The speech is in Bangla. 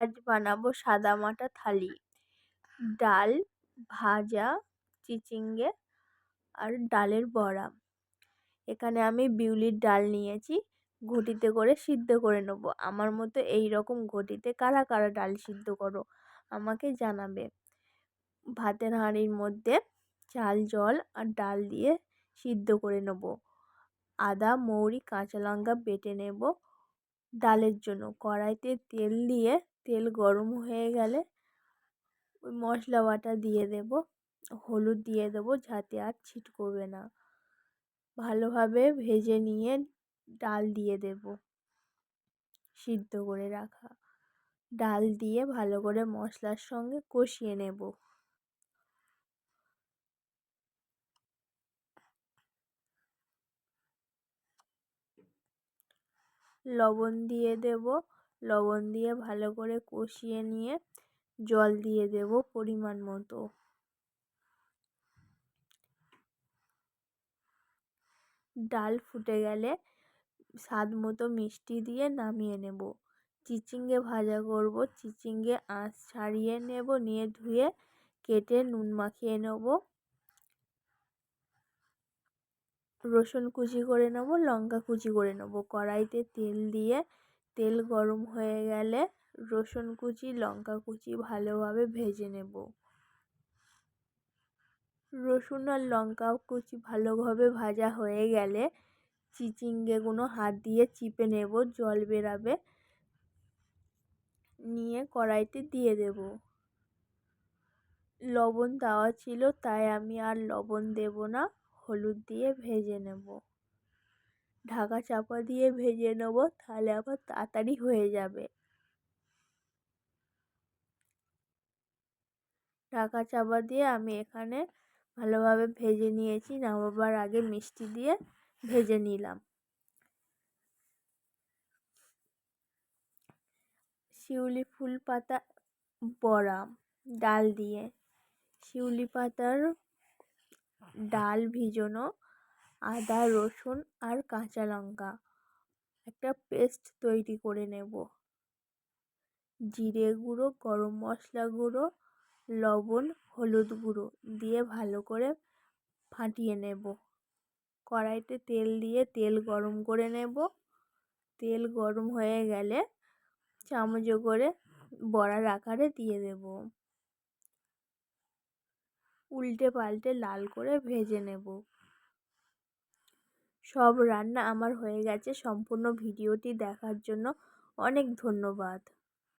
আজ বানাবো সাদামাটা থালি। ডাল, ভাজা, চিচিঙ্গে আর ডালের বড়া। এখানে আমি বিউলির ডাল নিয়েছি, ঘটিতে করে সিদ্ধ করে নেবো। আমার মতো এই রকম ঘটিতে কারা কারা ডাল সিদ্ধ করো আমাকে জানাবে। ভাতের হাঁড়ির মধ্যে চাল, জল আর ডাল দিয়ে সিদ্ধ করে নেবো। আদা, মৌরি, কাঁচা লঙ্কা বেটে নেব ডালের জন্য। কড়াইতে তেল দিয়ে তেল গরম হয়ে গেলে ওই মশলা বাটা দিয়ে দেব, হলুদ দিয়ে দেবো যাতে আর ছিটকবে না। ভালোভাবে ভেজে নিয়ে ডাল দিয়ে দেব, সিদ্ধ করে রাখা ডাল দিয়ে ভালো করে মশলার সঙ্গে কষিয়ে নেব। লবণ দিয়ে দেব, লবণ দিয়ে ভালো করে কষিয়ে নিয়ে জল দিয়ে দেব পরিমাণ মতো। ডাল ফুটে গেলে স্বাদ মতো মিষ্টি দিয়ে নামিয়ে নেব। চিচিঙ্গে ভাজা করব, চিচিঙ্গে আঁশ ছাড়িয়ে নেব, নিয়ে ধুয়ে কেটে নুন মাখিয়ে নেব। রসুন কুচি করে নেব, লঙ্কা কুচি করে নেব। কড়াইতে তেল দিয়ে তেল গরম হয়ে গেলে রসুন কুচি, লঙ্কা কুচি ভালোভাবে ভেজে নেব। রসুন আর লঙ্কা কুচি ভালোভাবে ভাজা হয়ে গেলে চিচিঙ্গেগুলো হাত দিয়ে চিপে নেব, জল বেরাবে, নিয়ে কড়াইতে দিয়ে দেব। লবণ দেওয়া ছিল তাই আমি আর লবণ দেব না, হলুদ দিয়ে ভেজে নেব। ঢাকা চাপা দিয়ে ভেজে নেব, তাহলে আবার তাড়াতাড়ি হয়ে যাবে। ঢাকা চাপা দিয়ে আমি এখানে ভালোভাবে ভেজে নিয়েছি, নামাবার আগে মিষ্টি দিয়ে ভেজে নিলাম। শিউলি ফুল পাতা বড়া ডাল দিয়ে। শিউলি পাতার ডাল ভিজানো, আদা, রসুন আর কাঁচা লঙ্কা একটা পেস্ট তৈরি করে নেব। জিরে গুঁড়ো, গরম মশলা গুঁড়ো, লবণ, হলুদ গুঁড়ো দিয়ে ভালো করে ফাটিয়ে নেব। কড়াইতে তেল দিয়ে তেল গরম করে নেব। তেল গরম হয়ে গেলে চামচে করে বড়ার আকারে দিয়ে দেব। উল্টে পাল্টে লাল করে ভেজে নেব। সব রান্না আমার হয়ে গেছে। সম্পূর্ণ ভিডিওটি দেখার জন্য অনেক ধন্যবাদ।